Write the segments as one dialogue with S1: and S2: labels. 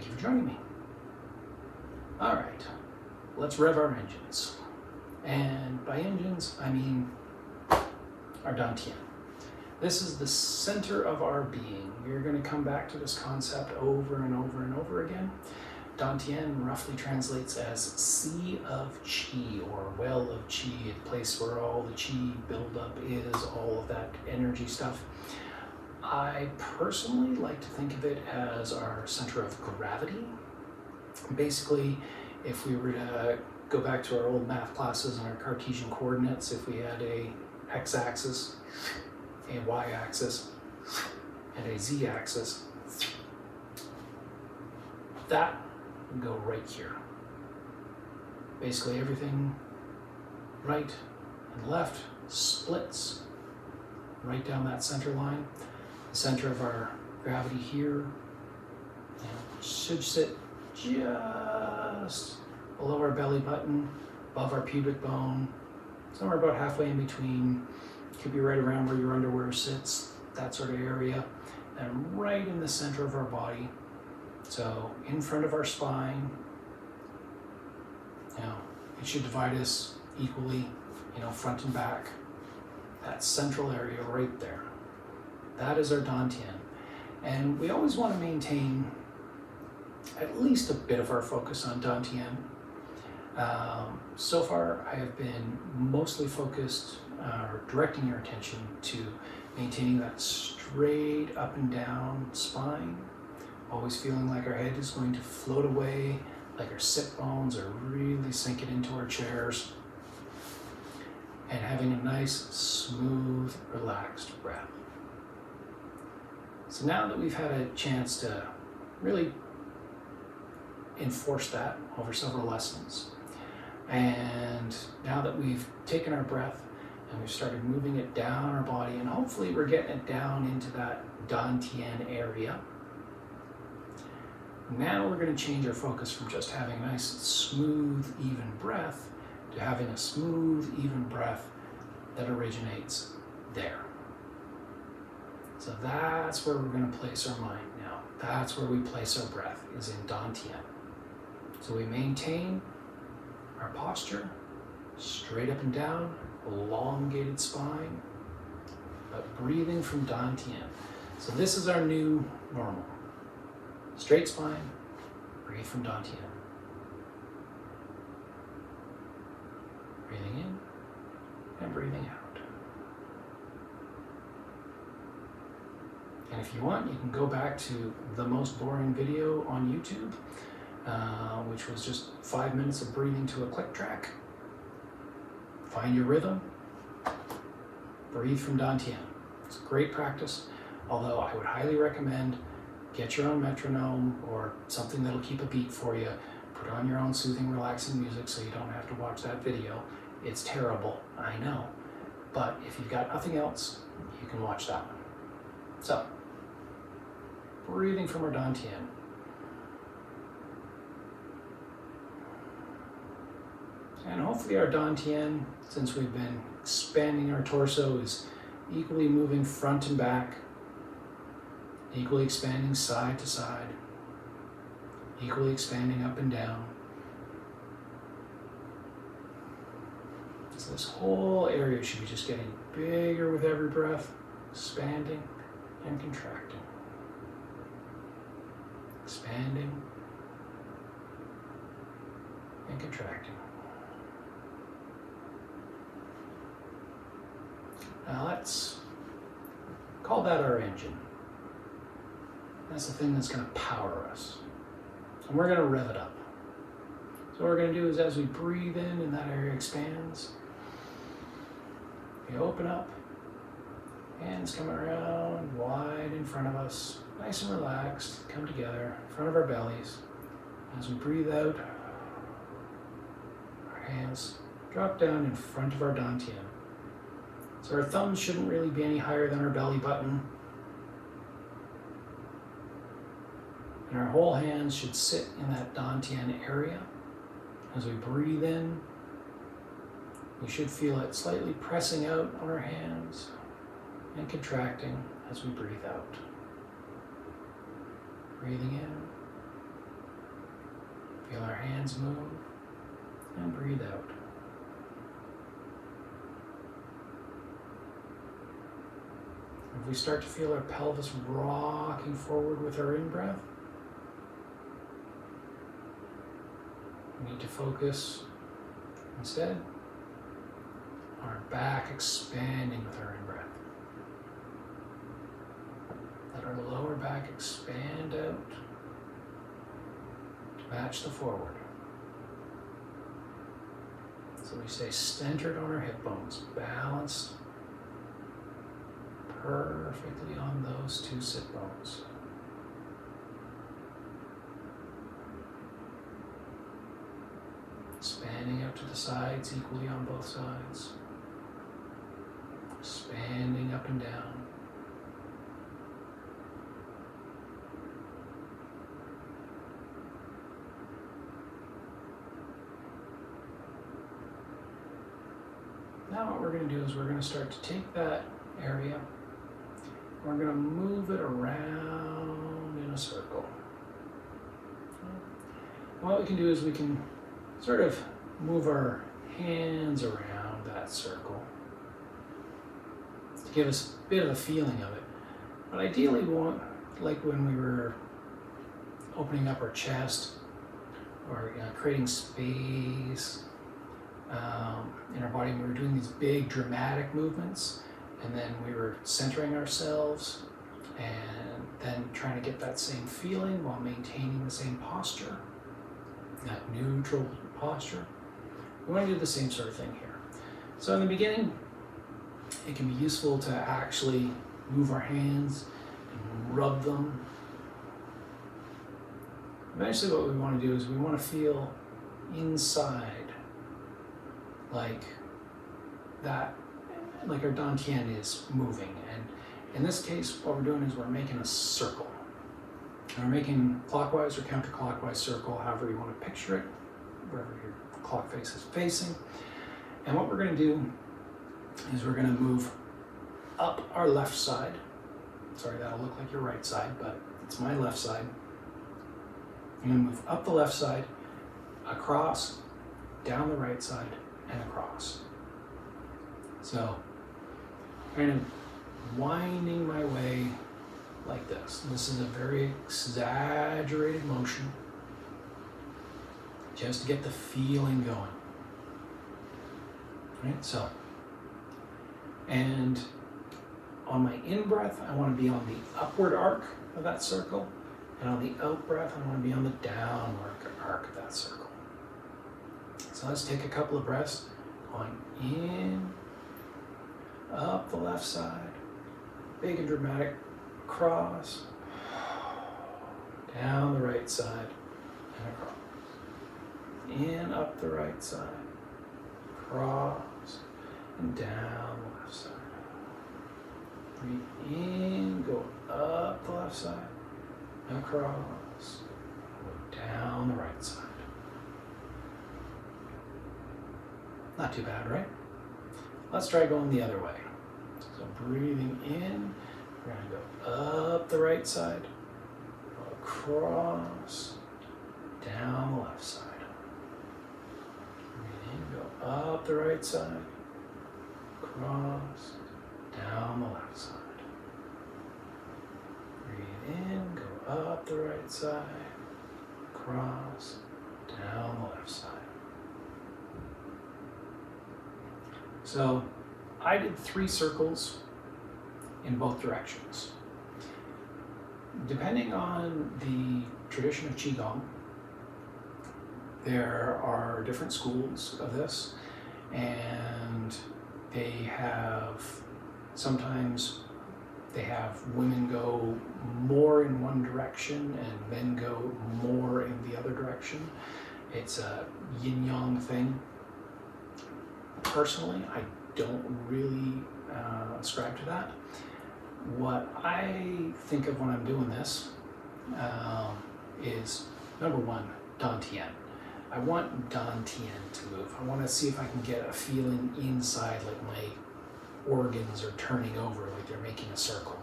S1: Thank you for joining me. All right, let's rev our engines. And by engines, I mean our Dan Tien. This is the center of our being. We're going to come back to this concept over and over and over again. Dan Tien roughly translates as sea of chi, or well of chi, a place where all the chi buildup is, all of that energy stuff. I personally like to think of it as our center of gravity. Basically, if we were to go back to our old math classes and our Cartesian coordinates, if we had a x-axis, a y-axis, and a z-axis, that would go right here. Basically everything right and left splits right down that center line. The center of our gravity here should sit just below our belly button, above our pubic bone, somewhere about halfway in between. Could be right around where your underwear sits, that sort of area, and right in the center of our body. So in front of our spine, it should divide us equally, front and back. That central area right there. That is our Dan Tien. And we always want to maintain at least a bit of our focus on Dan Tien. So far, I have been mostly focused or directing your attention to maintaining that straight up and down spine, always feeling like our head is going to float away, like our sit bones are really sinking into our chairs, and having a nice, smooth, relaxed breath. So now that we've had a chance to really enforce that over several lessons, and now that we've taken our breath and we've started moving it down our body, and hopefully we're getting it down into that Dan Tien area, now we're going to change our focus from just having a nice, smooth, even breath to having a smooth, even breath that originates there. So that's where we're going to place our mind now. That's where we place our breath, is in Dan Tien. So we maintain our posture, straight up and down, elongated spine, but breathing from Dan Tien. So this is our new normal. Straight spine, breathe from Dan Tien. Breathing in and breathing out. And if you want, you can go back to the most boring video on YouTube, which was just 5 minutes of breathing to a click track. Find your rhythm, breathe from Dan Tien. It's a great practice, although I would highly recommend get your own metronome or something that'll keep a beat for you. Put on your own soothing, relaxing music so you don't have to watch that video. It's terrible, I know, but if you've got nothing else, you can watch that one. So, breathing from our Dan Tien. And hopefully our Dan Tien, since we've been expanding our torso, is equally moving front and back, equally expanding side to side, equally expanding up and down. So this whole area should be just getting bigger with every breath, expanding and contracting. Expanding and contracting. Now let's call that our engine. That's the thing that's going to power us. And we're going to rev it up. So what we're going to do is, as we breathe in and that area expands, we open up, hands coming around wide in front of us, nice and relaxed, come together in front of our bellies. As we breathe out, our hands drop down in front of our Dan Tien. So our thumbs shouldn't really be any higher than our belly button. And our whole hands should sit in that Dan Tien area. As we breathe in, we should feel it slightly pressing out on our hands and contracting as we breathe out. Breathing in Feel our hands move and breathe out. If we start to feel our pelvis rocking forward with our in-breath, we need to focus instead on our back expanding with our in-breath. Let our lower back expand out to match the forward. So we stay centered on our hip bones, balanced perfectly on those two sit bones. Expanding out to the sides equally on both sides. Expanding up and down. Now what we're going to do is we're going to start to take that area, we're going to move it around in a circle. And what we can do is we can sort of move our hands around that circle to give us a bit of a feeling of it. But ideally we want, like when we were opening up our chest or creating space in our body, we were doing these big dramatic movements, and then we were centering ourselves and then trying to get that same feeling while maintaining the same posture, that neutral posture. We want to do the same sort of thing here. So in the beginning, it can be useful to actually move our hands and rub them. Eventually what we want to do is we want to feel inside like that, like our Dan Tien is moving. And in this case, what we're doing is we're making a circle. And we're making clockwise or counterclockwise circle, however you want to picture it, wherever your clock face is facing. And what we're going to do is we're going to move up our left side. Sorry, that'll look like your right side, but it's my left side. I'm going to move up the left side, across, down the right side, and across. So, kind of winding my way like this. This is a very exaggerated motion, just to get the feeling going. Right, so, and on my in-breath, I want to be on the upward arc of that circle, and on the out-breath, I want to be on the downward arc of that circle. So let's take a couple of breaths, going in, up the left side, big and dramatic, cross, down the right side, and across. In, up the right side, cross, and down the left side. Breathe in, go up the left side, across, go down the right side. Not too bad, right? Let's try going the other way. So breathing in, we're going to go up the right side, across, down the left side. Breathe in, go up the right side, across, down the left side. Breathe in, go up the right side, across, down the left side. So I did 3 circles in both directions. Depending on the tradition of Qigong, there are different schools of this, and sometimes they have women go more in one direction and men go more in the other direction. It's a yin-yang thing. Personally, I don't really ascribe to that. What I think of when I'm doing this is, number one, Dan Tien. I want Dan Tien to move. I want to see if I can get a feeling inside, like my organs are turning over, like they're making a circle.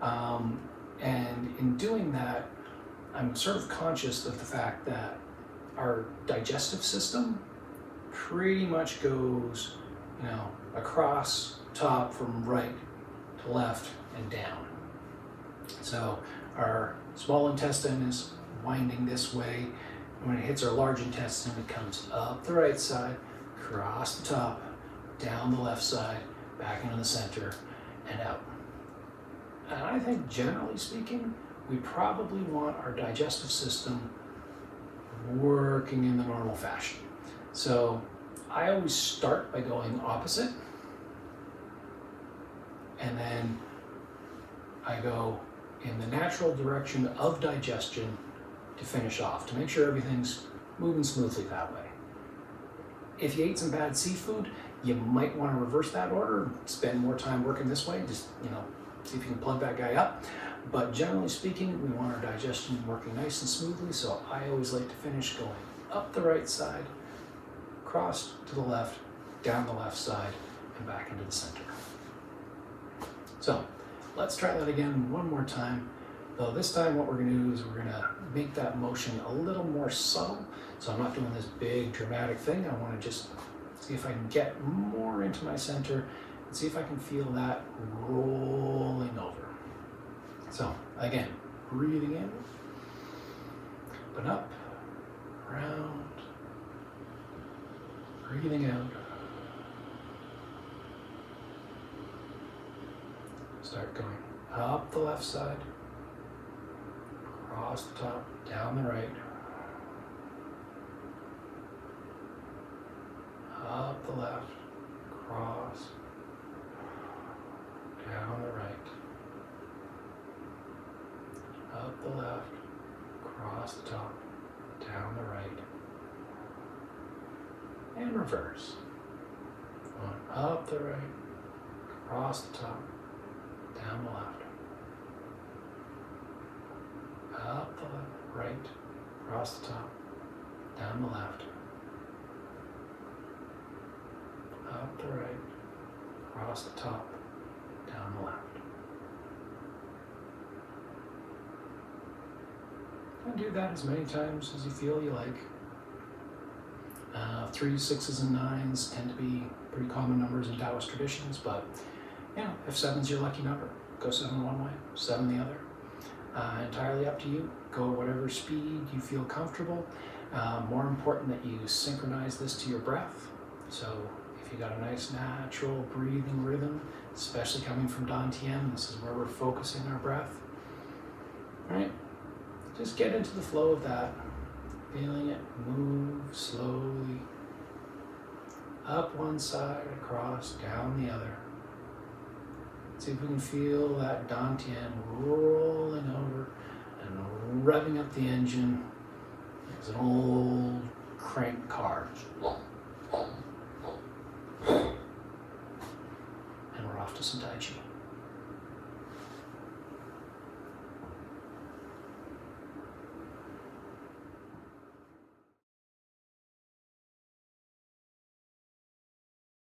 S1: And in doing that, I'm sort of conscious of the fact that our digestive system pretty much goes, across, top, from right to left and down. So our small intestine is winding this way. When it hits our large intestine, it comes up the right side, across the top, down the left side, back into the center, and out. And I think generally speaking, we probably want our digestive system working in the normal fashion. So I always start by going opposite, and then I go in the natural direction of digestion to finish off, to make sure everything's moving smoothly that way. If you ate some bad seafood, you might want to reverse that order and spend more time working this way, just, see if you can plug that guy up. But generally speaking, we want our digestion working nice and smoothly, so I always like to finish going up the right side, across to the left, down the left side, and back into the center. So let's try that again one more time. Though this time what we're going to do is we're going to make that motion a little more subtle. So I'm not doing this big dramatic thing. I want to just see if I can get more into my center and see if I can feel that rolling over. So again, breathing in, but up, round, breathing out. Start going up the left side, across the top, down the right, up the left, cross, down the right, up the left, across the top, down the right, and reverse. Going up the right, across the top, down the left, up the left, right, across the top, down the left, up the right, across the top, down the left. And do that as many times as you feel you like. 3s, 6s, and 9s tend to be pretty common numbers in Taoist traditions, but if 7's your lucky number, go 7 one way, 7 the other. Entirely up to you. Go at whatever speed you feel comfortable. More important that you synchronize this to your breath. So if you got a nice natural breathing rhythm, especially coming from Dan Tien, this is where we're focusing our breath. All right? Just get into the flow of that, feeling it move slowly up one side, across, down the other. See if we can feel that Dan Tien rolling over and revving up the engine. It's an old crank car. And we're off to some Tai Chi.